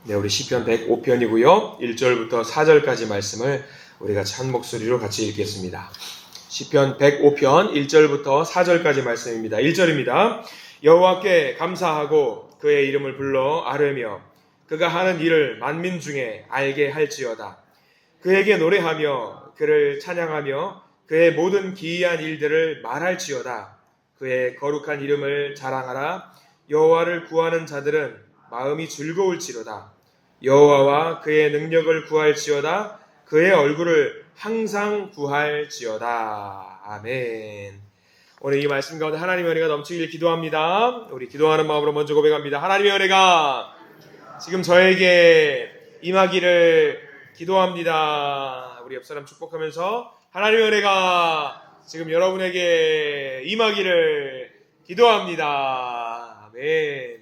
네, 우리 시편 105편이고요. 1절부터 4절까지 말씀을 우리가 한 목소리로 같이 읽겠습니다. 시편 105편 1절부터 4절까지 말씀입니다. 1절입니다. 여호와께 감사하고 그의 이름을 불러 아뢰며 그가 하는 일을 만민 중에 알게 할지어다. 그에게 노래하며 그를 찬양하며 그의 모든 기이한 일들을 말할지어다. 그의 거룩한 이름을 자랑하라. 여호와를 구하는 자들은 마음이 즐거울지로다. 여호와와 그의 능력을 구할지어다. 그의 얼굴을 항상 구할지어다. 아멘. 오늘 이 말씀 가운데 하나님의 은혜가 넘치길 기도합니다. 우리 기도하는 마음으로 먼저 고백합니다. 하나님의 은혜가 지금 저에게 임하기를 기도합니다. 우리 옆 사람 축복하면서 하나님의 은혜가 지금 여러분에게 임하기를 기도합니다. 아멘.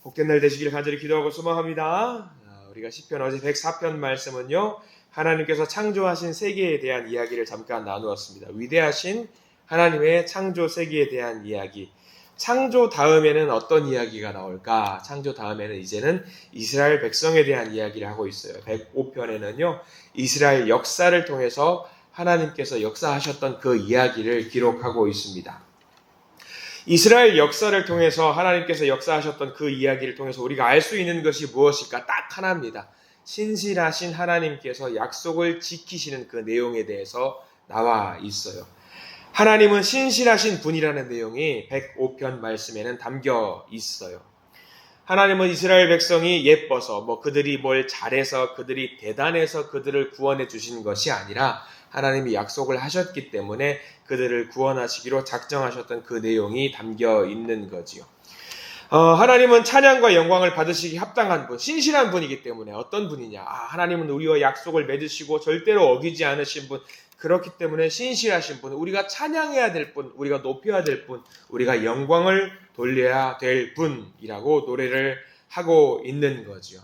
복된 날 되시길 간절히 기도하고 소망합니다. 우리가 시편 어제 104편 말씀은요, 하나님께서 창조하신 세계에 대한 이야기를 잠깐 나누었습니다. 위대하신 하나님의 창조 세계에 대한 이야기. 창조 다음에는 어떤 이야기가 나올까? 창조 다음에는 이제는 이스라엘 백성에 대한 이야기를 하고 있어요. 105편에는요, 이스라엘 역사를 통해서 하나님께서 역사하셨던 그 이야기를 기록하고 있습니다. 이스라엘 역사를 통해서 하나님께서 역사하셨던 그 이야기를 통해서 우리가 알 수 있는 것이 무엇일까? 딱 하나입니다. 신실하신 하나님께서 약속을 지키시는 그 내용에 대해서 나와 있어요. 하나님은 신실하신 분이라는 내용이 105편 말씀에는 담겨 있어요. 하나님은 이스라엘 백성이 예뻐서 그들이 뭘 잘해서 그들이 대단해서 그들을 구원해 주신 것이 아니라 하나님이 약속을 하셨기 때문에 그들을 구원하시기로 작정하셨던 그 내용이 담겨 있는 거지요. 하나님은 찬양과 영광을 받으시기 합당한 분, 신실한 분이기 때문에 어떤 분이냐? 하나님은 우리와 약속을 맺으시고 절대로 어기지 않으신 분, 그렇기 때문에 신실하신 분, 우리가 찬양해야 될 분, 우리가 높여야 될 분, 우리가 영광을 돌려야 될 분이라고 노래를 하고 있는 거죠.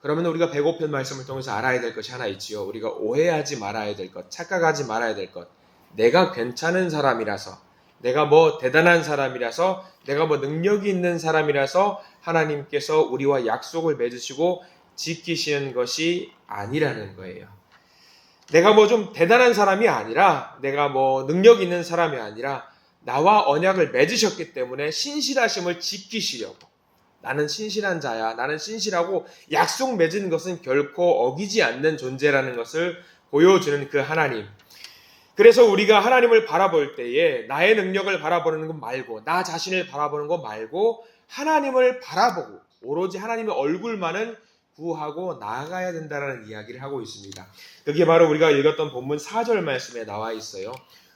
그러면 우리가 105편 말씀을 통해서 알아야 될 것이 하나 있지요. 우리가 오해하지 말아야 될 것, 착각하지 말아야 될 것. 내가 괜찮은 사람이라서, 내가 대단한 사람이라서, 내가 능력이 있는 사람이라서 하나님께서 우리와 약속을 맺으시고 지키시는 것이 아니라는 거예요. 내가 좀 대단한 사람이 아니라, 내가 능력 있는 사람이 아니라 나와 언약을 맺으셨기 때문에 신실하심을 지키시려고. 나는 신실한 자야. 나는 신실하고 약속 맺은 것은 결코 어기지 않는 존재라는 것을 보여주는 그 하나님. 그래서 우리가 하나님을 바라볼 때에 나의 능력을 바라보는 것 말고, 나 자신을 바라보는 것 말고 하나님을 바라보고 오로지 하나님의 얼굴만은 구하고 나아가야 된다는 이야기를 하고 있습니다. 그게 바로 우리가 읽었던 본문 4절 말씀에 나와 있어요.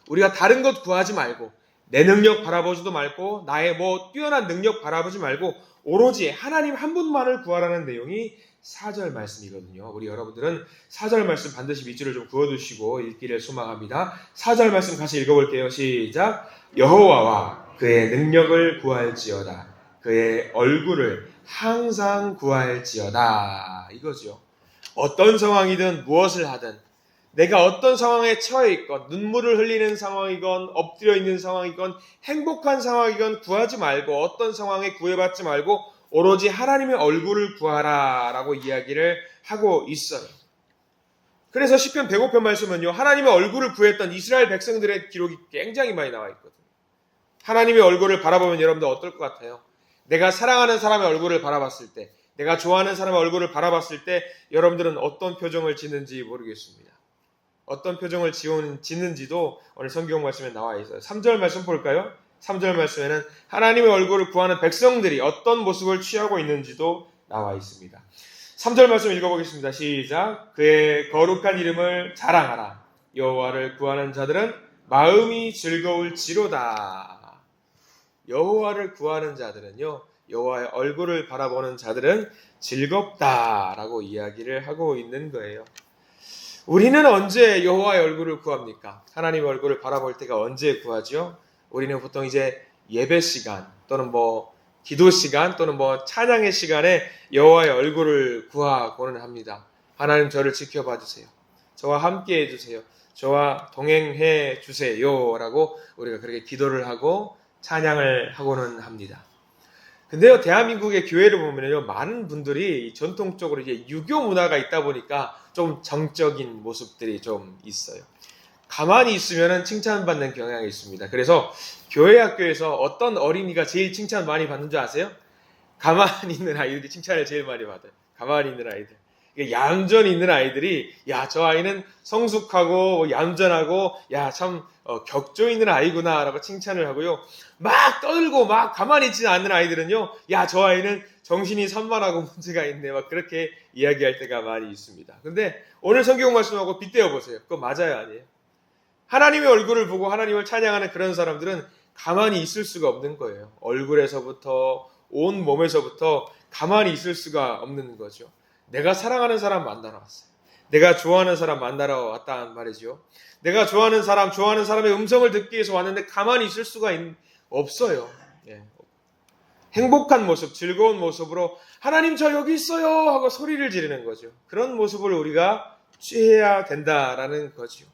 우리가 다른 것 구하지 말고, 내 능력 바라보지도 말고, 나의 뛰어난 능력 바라보지 말고 오로지 하나님 한 분만을 구하라는 내용이 4절 말씀이거든요. 우리 여러분들은 4절 말씀 반드시 밑줄을 좀 그어두시고 읽기를 소망합니다. 4절 말씀 같이 읽어볼게요. 시작. 여호와와 그의 능력을 구할지어다. 그의 얼굴을 항상 구할지어다. 이거죠. 어떤 상황이든 무엇을 하든, 내가 어떤 상황에 처해 있건, 눈물을 흘리는 상황이건, 엎드려 있는 상황이건, 행복한 상황이건 구하지 말고, 어떤 상황에 구애받지 말고 오로지 하나님의 얼굴을 구하라 라고 이야기를 하고 있어요. 그래서 시편 105편 말씀은요, 하나님의 얼굴을 구했던 이스라엘 백성들의 기록이 굉장히 많이 나와 있거든요. 하나님의 얼굴을 바라보면 여러분들 어떨 것 같아요? 내가 사랑하는 사람의 얼굴을 바라봤을 때, 내가 좋아하는 사람의 얼굴을 바라봤을 때 여러분들은 어떤 표정을 짓는지 모르겠습니다. 어떤 표정을 짓는지도 오늘 성경 말씀에 나와 있어요. 3절 말씀 볼까요? 3절 말씀에는 하나님의 얼굴을 구하는 백성들이 어떤 모습을 취하고 있는지도 나와 있습니다. 3절 말씀 읽어보겠습니다. 시작. 그의 거룩한 이름을 자랑하라. 여호와를 구하는 자들은 마음이 즐거울지로다. 여호와를 구하는 자들은요, 여호와의 얼굴을 바라보는 자들은 즐겁다라고 이야기를 하고 있는 거예요. 우리는 언제 여호와의 얼굴을 구합니까? 하나님의 얼굴을 바라볼 때가 언제 구하죠? 우리는 보통 이제 예배 시간 또는 기도 시간 또는 찬양의 시간에 여호와의 얼굴을 구하고는 합니다. 하나님 저를 지켜봐 주세요. 저와 함께 해주세요. 저와 동행해 주세요 라고 우리가 그렇게 기도를 하고 찬양을 하고는 합니다. 근데요, 대한민국의 교회를 보면요, 많은 분들이 전통적으로 이제 유교 문화가 있다 보니까 좀 정적인 모습들이 좀 있어요. 가만히 있으면 칭찬받는 경향이 있습니다. 그래서 교회 학교에서 어떤 어린이가 제일 칭찬 많이 받는 줄 아세요? 가만히 있는 아이들이 칭찬을 제일 많이 받아요. 가만히 있는 아이들. 얌전히 있는 아이들이, 야, 저 아이는 성숙하고 얌전하고, 야, 참 격조 있는 아이구나 라고 칭찬을 하고요. 막 떠들고 막 가만히 있지 않는 아이들은요, 야, 저 아이는 정신이 산만하고 문제가 있네, 막 그렇게 이야기할 때가 많이 있습니다. 근데 오늘 성경 말씀하고 빗대어 보세요. 그거 맞아요, 아니에요? 하나님의 얼굴을 보고 하나님을 찬양하는 그런 사람들은 가만히 있을 수가 없는 거예요. 얼굴에서부터 온 몸에서부터 가만히 있을 수가 없는 거죠. 내가 사랑하는 사람 만나러 왔어요. 내가 좋아하는 사람 만나러 왔다는 말이죠. 내가 좋아하는 사람의 음성을 듣기 위해서 왔는데 가만히 있을 수가 없어요. 예. 행복한 모습, 즐거운 모습으로 하나님 저 여기 있어요 하고 소리를 지르는 거죠. 그런 모습을 우리가 취해야 된다라는 거죠.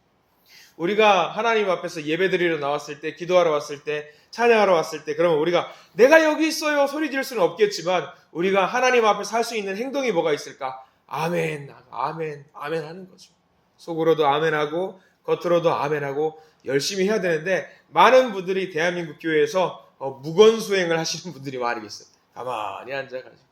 우리가 하나님 앞에서 예배드리러 나왔을 때, 기도하러 왔을 때, 찬양하러 왔을 때, 그러면 우리가 내가 여기 있어요 소리 지를 수는 없겠지만 우리가 하나님 앞에서 할 수 있는 행동이 뭐가 있을까? 아멘, 아멘, 아멘 하는 거죠. 속으로도 아멘하고 겉으로도 아멘하고 열심히 해야 되는데 많은 분들이 대한민국 교회에서 무건수행을 하시는 분들이 많이 있어요. 가만히 앉아가지고.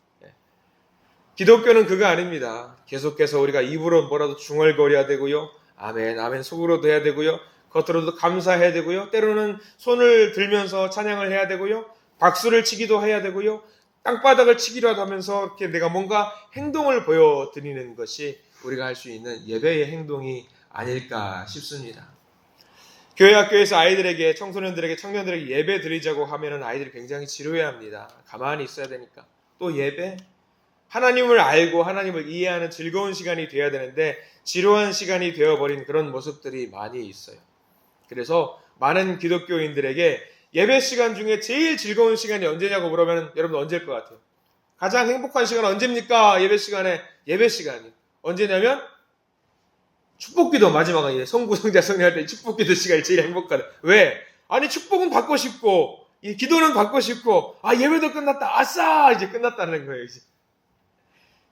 기독교는 그거 아닙니다. 계속해서 우리가 입으로 뭐라도 중얼거려야 되고요. 아멘, 아멘 속으로도 해야 되고요. 겉으로도 감사해야 되고요. 때로는 손을 들면서 찬양을 해야 되고요. 박수를 치기도 해야 되고요. 땅바닥을 치기라도 하면서 이렇게 내가 뭔가 행동을 보여드리는 것이 우리가 할 수 있는 예배의 행동이 아닐까 싶습니다. 교회 학교에서 아이들에게, 청소년들에게, 청년들에게 예배 드리자고 하면은 아이들이 굉장히 지루해합니다. 가만히 있어야 되니까. 또 예배? 하나님을 알고 하나님을 이해하는 즐거운 시간이 되어야 되는데 지루한 시간이 되어버린 그런 모습들이 많이 있어요. 그래서 많은 기독교인들에게 예배 시간 중에 제일 즐거운 시간이 언제냐고 물으면 여러분 언제일 것 같아요? 가장 행복한 시간은 언제입니까? 예배 시간이. 언제냐면 축복기도 마지막에 성부성자 성령할 때 축복기도 시간이 제일 행복하다. 왜? 아니 축복은 받고 싶고 이 기도는 받고 싶고 예배도 끝났다. 아싸! 이제 끝났다는 거예요. 이제.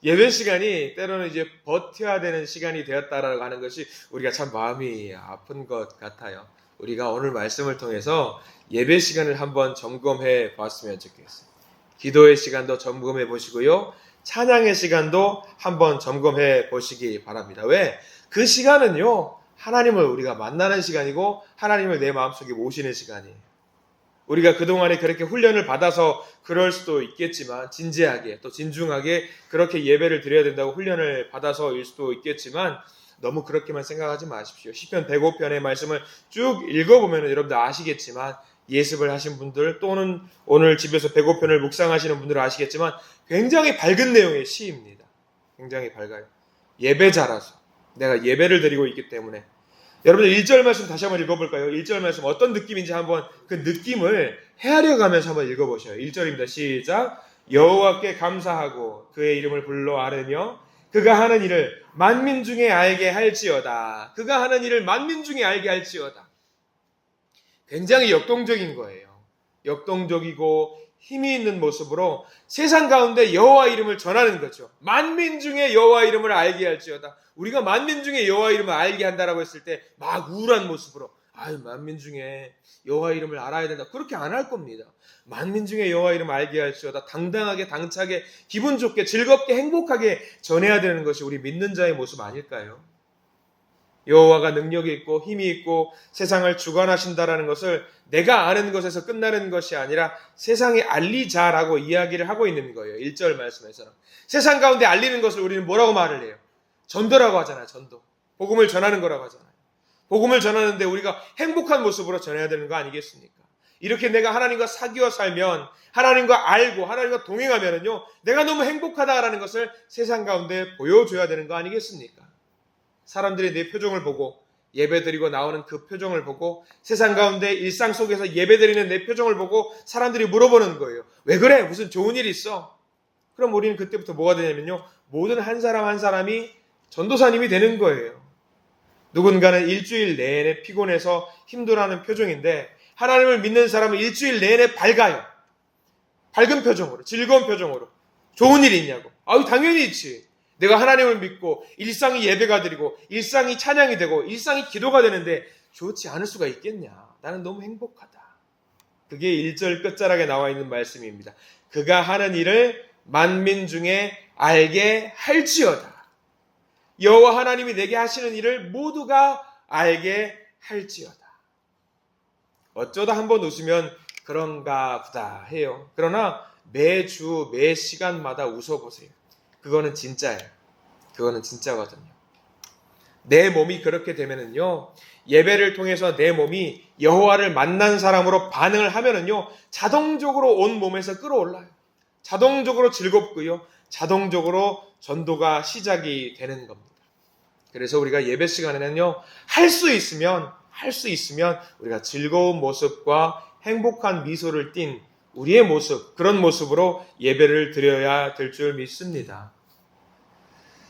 예배 시간이 때로는 이제 버텨야 되는 시간이 되었다라고 하는 것이 우리가 참 마음이 아픈 것 같아요. 우리가 오늘 말씀을 통해서 예배 시간을 한번 점검해 봤으면 좋겠어요. 기도의 시간도 점검해 보시고요. 찬양의 시간도 한번 점검해 보시기 바랍니다. 왜? 그 시간은요, 하나님을 우리가 만나는 시간이고 하나님을 내 마음속에 모시는 시간이에요. 우리가 그동안에 그렇게 훈련을 받아서 그럴 수도 있겠지만 진지하게 또 진중하게 그렇게 예배를 드려야 된다고 훈련을 받아서일 수도 있겠지만 너무 그렇게만 생각하지 마십시오. 시편 105편의 말씀을 쭉 읽어보면 여러분들 아시겠지만 예습을 하신 분들 또는 오늘 집에서 105편을 묵상하시는 분들은 아시겠지만 굉장히 밝은 내용의 시입니다. 굉장히 밝아요. 예배자라서 내가 예배를 드리고 있기 때문에 여러분들 1절 말씀 다시 한번 읽어볼까요? 1절 말씀 어떤 느낌인지 한번 그 느낌을 헤아려 가면서 한번 읽어보셔요. 1절입니다. 시작. 여호와께 감사하고 그의 이름을 불러 아뢰며 그가 하는 일을 만민 중에 알게 할지어다. 그가 하는 일을 만민 중에 알게 할지어다. 굉장히 역동적인 거예요. 역동적이고 힘이 있는 모습으로 세상 가운데 여호와 이름을 전하는 거죠. 만민 중에 여호와 이름을 알게 할지어다. 우리가 만민 중에 여호와 이름을 알게 한다라고 했을 때 막 우울한 모습으로 만민 중에 여호와 이름을 알아야 된다. 그렇게 안 할 겁니다. 만민 중에 여호와 이름을 알게 할지어다. 당당하게 당차게 기분 좋게 즐겁게 행복하게 전해야 되는 것이 우리 믿는 자의 모습 아닐까요? 여호와가 능력이 있고 힘이 있고 세상을 주관하신다라는 것을 내가 아는 것에서 끝나는 것이 아니라 세상에 알리자라고 이야기를 하고 있는 거예요. 1절 말씀에서는. 세상 가운데 알리는 것을 우리는 뭐라고 말을 해요? 전도라고 하잖아요. 전도. 복음을 전하는 거라고 하잖아요. 복음을 전하는데 우리가 행복한 모습으로 전해야 되는 거 아니겠습니까? 이렇게 내가 하나님과 사귀어 살면 하나님과 알고 하나님과 동행하면은요 내가 너무 행복하다라는 것을 세상 가운데 보여줘야 되는 거 아니겠습니까? 사람들이 내 표정을 보고 예배드리고 나오는 그 표정을 보고 세상 가운데 일상 속에서 예배드리는 내 표정을 보고 사람들이 물어보는 거예요. 왜 그래? 무슨 좋은 일 있어? 그럼 우리는 그때부터 뭐가 되냐면요. 모든 한 사람 한 사람이 전도사님이 되는 거예요. 누군가는 일주일 내내 피곤해서 힘들어하는 표정인데 하나님을 믿는 사람은 일주일 내내 밝아요. 밝은 표정으로, 즐거운 표정으로. 좋은 일 있냐고. 아유, 당연히 있지. 내가 하나님을 믿고 일상이 예배가 드리고 일상이 찬양이 되고 일상이 기도가 되는데 좋지 않을 수가 있겠냐. 나는 너무 행복하다. 그게 1절 끝자락에 나와 있는 말씀입니다. 그가 하는 일을 만민 중에 알게 할지어다. 여호와 하나님이 내게 하시는 일을 모두가 알게 할지어다. 어쩌다 한번 웃으면 그런가 보다 해요. 그러나 매주 매 시간마다 웃어보세요. 그거는 진짜예요. 그거는 진짜거든요. 내 몸이 그렇게 되면은요, 예배를 통해서 내 몸이 여호와를 만난 사람으로 반응을 하면은요, 자동적으로 온 몸에서 끌어올라요. 자동적으로 즐겁고요, 자동적으로 전도가 시작이 되는 겁니다. 그래서 우리가 예배 시간에는요, 할 수 있으면 우리가 즐거운 모습과 행복한 미소를 띤 우리의 모습, 그런 모습으로 예배를 드려야 될 줄 믿습니다.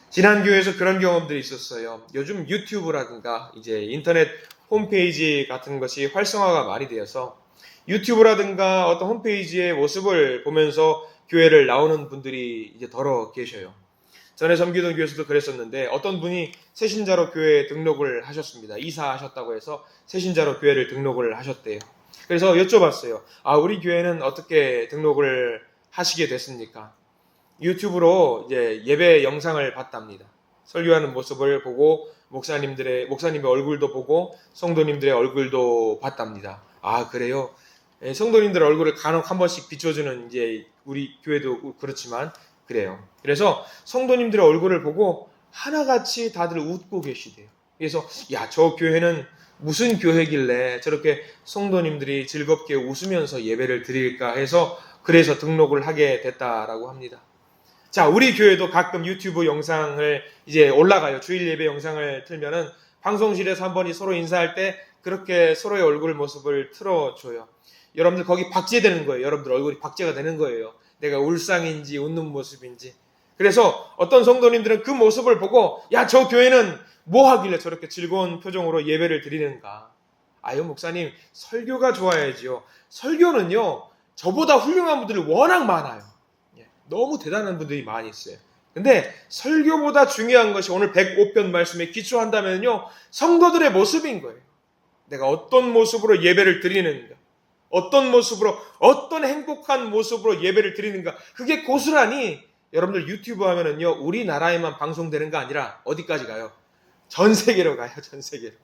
지난 교회에서 그런 경험들이 있었어요. 요즘 유튜브라든가 이제 인터넷 홈페이지 같은 것이 활성화가 많이 되어서 유튜브라든가 어떤 홈페이지의 모습을 보면서 교회를 나오는 분들이 이제 더러 계셔요. 전에 섬기던 교회에서도 그랬었는데 어떤 분이 새신자로 교회에 등록을 하셨습니다. 이사하셨다고 해서 새신자로 교회를 등록을 하셨대요. 그래서 여쭤봤어요. 우리 교회는 어떻게 등록을 하시게 됐습니까? 유튜브로 이제 예배 영상을 봤답니다. 설교하는 모습을 보고 목사님의 얼굴도 보고 성도님들의 얼굴도 봤답니다. 그래요? 성도님들 얼굴을 간혹 한 번씩 비춰주는 이제 우리 교회도 그렇지만 그래요. 그래서 성도님들의 얼굴을 보고 하나같이 다들 웃고 계시대요. 그래서 저 교회는 무슨 교회길래 저렇게 성도님들이 즐겁게 웃으면서 예배를 드릴까 해서 그래서 등록을 하게 됐다라고 합니다. 자, 우리 교회도 가끔 유튜브 영상을 이제 올라가요. 주일 예배 영상을 틀면은 방송실에서 한 번이 서로 인사할 때 그렇게 서로의 얼굴 모습을 틀어줘요. 여러분들 거기 박제되는 거예요. 여러분들 얼굴이 박제가 되는 거예요. 내가 울상인지 웃는 모습인지. 그래서 어떤 성도님들은 그 모습을 보고 저 교회는 뭐 하길래 저렇게 즐거운 표정으로 예배를 드리는가. 목사님 설교가 좋아야지요. 설교는요 저보다 훌륭한 분들이 워낙 많아요. 너무 대단한 분들이 많이 있어요. 근데 설교보다 중요한 것이 오늘 105편 말씀에 기초한다면요 성도들의 모습인 거예요. 내가 어떤 모습으로 예배를 드리는가, 어떤 모습으로, 어떤 행복한 모습으로 예배를 드리는가. 그게 고스란히 여러분들 유튜브 하면은요 우리나라에만 방송되는 거 아니라 어디까지 가요? 전 세계로 가요. 전 세계로.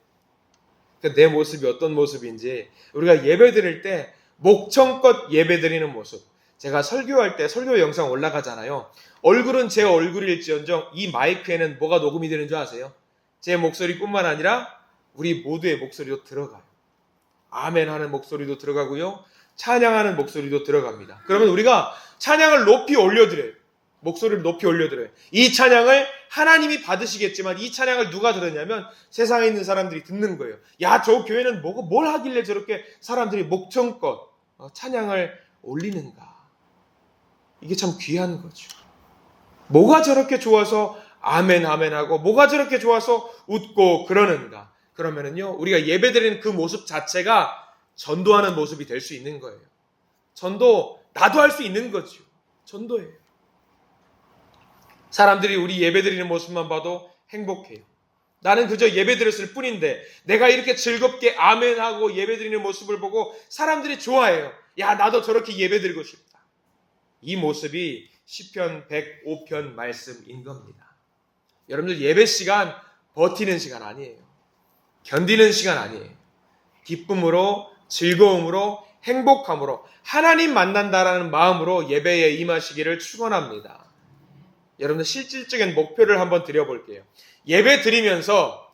그러니까 내 모습이 어떤 모습인지 우리가 예배 드릴 때 목청껏 예배 드리는 모습. 제가 설교할 때 설교 영상 올라가잖아요. 얼굴은 제 얼굴일지언정 이 마이크에는 뭐가 녹음이 되는 줄 아세요? 제 목소리뿐만 아니라 우리 모두의 목소리도 들어가요. 아멘 하는 목소리도 들어가고요. 찬양하는 목소리도 들어갑니다. 그러면 우리가 찬양을 높이 올려드려요. 목소리를 높이 올려드려요. 이 찬양을 하나님이 받으시겠지만 이 찬양을 누가 들었냐면 세상에 있는 사람들이 듣는 거예요. 저 교회는 뭘 하길래 저렇게 사람들이 목청껏 찬양을 올리는가. 이게 참 귀한 거죠. 뭐가 저렇게 좋아서 아멘 아멘 하고 뭐가 저렇게 좋아서 웃고 그러는가. 그러면은요 우리가 예배드리는 그 모습 자체가 전도하는 모습이 될 수 있는 거예요. 전도 나도 할 수 있는 거죠. 전도예요. 사람들이 우리 예배드리는 모습만 봐도 행복해요. 나는 그저 예배드렸을 뿐인데 내가 이렇게 즐겁게 아멘하고 예배드리는 모습을 보고 사람들이 좋아해요. 나도 저렇게 예배드리고 싶다. 이 모습이 시편 105편 말씀인 겁니다. 여러분들 예배 시간 버티는 시간 아니에요. 견디는 시간 아니에요. 기쁨으로, 즐거움으로, 행복함으로 하나님 만난다라는 마음으로 예배에 임하시기를 축원합니다. 여러분들 실질적인 목표를 한번 드려볼게요. 예배 드리면서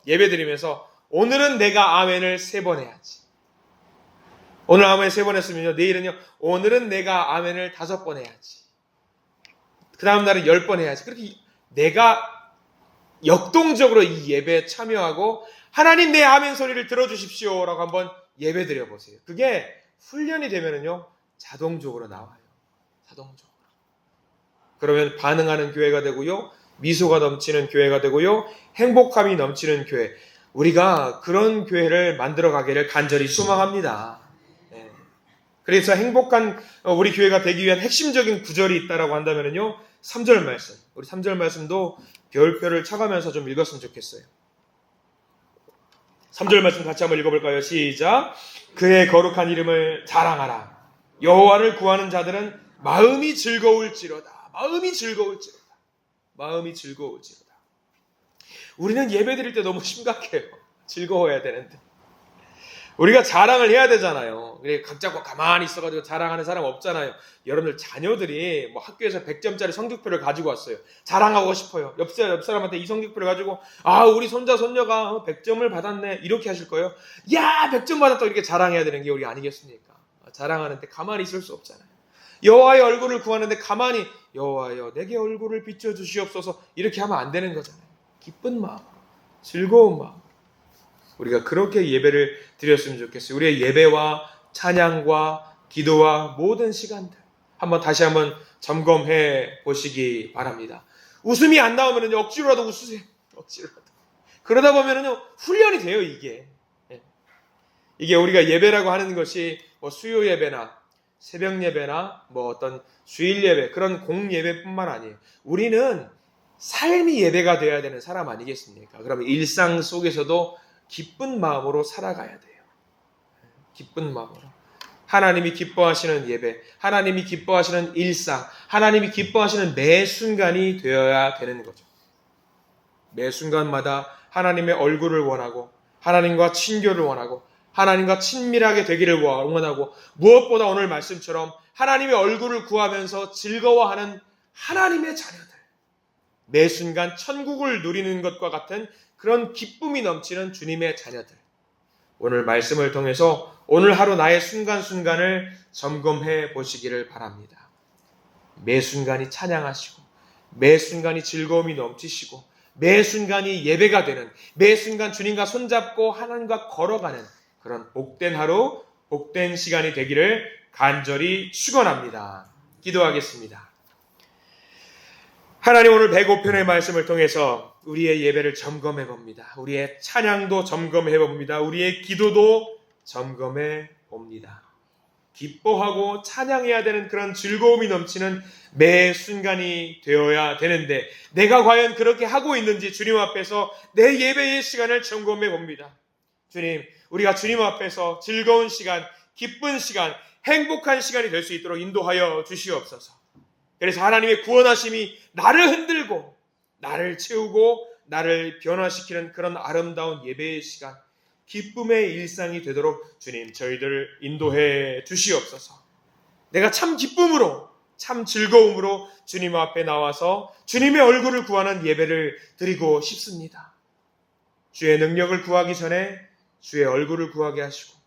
오늘은 내가 아멘을 3번 해야지. 오늘 아멘 3번 했으면요 내일은요 오늘은 내가 아멘을 5번 해야지. 그 다음 날은 10번 해야지. 그렇게 내가 역동적으로 이 예배에 참여하고 하나님 내 아멘 소리를 들어주십시오 라고 한번 예배 드려보세요. 그게 훈련이 되면은요 자동적으로 나와요. 자동적으로. 그러면 반응하는 교회가 되고요 미소가 넘치는 교회가 되고요 행복함이 넘치는 교회. 우리가 그런 교회를 만들어 가기를 간절히 소망합니다. 그래서 행복한 우리 교회가 되기 위한 핵심적인 구절이 있다라고 한다면요, 3절 말씀. 우리 3절 말씀도 별표를 쳐가면서 좀 읽었으면 좋겠어요. 3절 말씀 같이 한번 읽어볼까요? 시작. 그의 거룩한 이름을 자랑하라. 여호와를 구하는 자들은 마음이 즐거울지로다. 마음이 즐거울지로다. 마음이 즐거울지로다. 우리는 예배 드릴 때 너무 심각해요. 즐거워야 되는데. 우리가 자랑을 해야 되잖아요. 각자 가만히 있어가지고 자랑하는 사람 없잖아요. 여러분들 자녀들이 뭐 학교에서 100점짜리 성적표를 가지고 왔어요. 자랑하고 싶어요. 옆 사람한테 이 성적표를 가지고 우리 손자 손녀가 100점을 받았네 이렇게 하실 거예요. 야 100점 받았다 이렇게 자랑해야 되는 게 우리 아니겠습니까? 자랑하는데 가만히 있을 수 없잖아요. 여호와의 얼굴을 구하는데 가만히 여호와여 내게 얼굴을 비춰주시옵소서 이렇게 하면 안 되는 거잖아요. 기쁜 마음, 즐거운 마음. 우리가 그렇게 예배를 드렸으면 좋겠어요. 우리의 예배와 찬양과 기도와 모든 시간들 다시 한번 점검해 보시기 바랍니다. 웃음이 안 나오면 억지로라도 웃으세요. 억지로라도. 그러다 보면 훈련이 돼요. 이게 우리가 예배라고 하는 것이 뭐 수요 예배나 새벽 예배나 뭐 어떤 주일 예배 그런 공예배뿐만 아니에요. 우리는 삶이 예배가 되어야 되는 사람 아니겠습니까? 그러면 일상 속에서도 기쁜 마음으로 살아가야 돼요. 기쁜 마음으로. 하나님이 기뻐하시는 예배, 하나님이 기뻐하시는 일상, 하나님이 기뻐하시는 매 순간이 되어야 되는 거죠. 매 순간마다 하나님의 얼굴을 원하고 하나님과 친교를 원하고 하나님과 친밀하게 되기를 원하고 무엇보다 오늘 말씀처럼 하나님의 얼굴을 구하면서 즐거워하는 하나님의 자녀들. 매 순간 천국을 누리는 것과 같은 그런 기쁨이 넘치는 주님의 자녀들. 오늘 말씀을 통해서 오늘 하루 나의 순간순간을 점검해 보시기를 바랍니다. 매 순간이 찬양하시고 매 순간이 즐거움이 넘치시고 매 순간이 예배가 되는 매 순간 주님과 손잡고 하나님과 걸어가는 그런 복된 하루, 복된 시간이 되기를 간절히 축원합니다. 기도하겠습니다. 하나님 오늘 105편의 말씀을 통해서 우리의 예배를 점검해 봅니다. 우리의 찬양도 점검해 봅니다. 우리의 기도도 점검해 봅니다. 기뻐하고 찬양해야 되는 그런 즐거움이 넘치는 매 순간이 되어야 되는데 내가 과연 그렇게 하고 있는지 주님 앞에서 내 예배의 시간을 점검해 봅니다. 주님, 우리가 주님 앞에서 즐거운 시간, 기쁜 시간, 행복한 시간이 될 수 있도록 인도하여 주시옵소서. 그래서 하나님의 구원하심이 나를 흔들고 나를 채우고 나를 변화시키는 그런 아름다운 예배의 시간, 기쁨의 일상이 되도록 주님 저희들을 인도해 주시옵소서. 내가 참 기쁨으로 참 즐거움으로 주님 앞에 나와서 주님의 얼굴을 구하는 예배를 드리고 싶습니다. 주의 능력을 구하기 전에 주의 얼굴을 구하게 하시고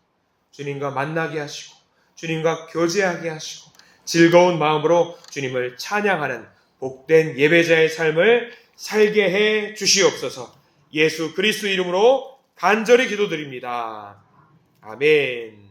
주님과 만나게 하시고 주님과 교제하게 하시고 즐거운 마음으로 주님을 찬양하는 복된 예배자의 삶을 살게 해 주시옵소서. 예수 그리스도 이름으로 간절히 기도드립니다. 아멘.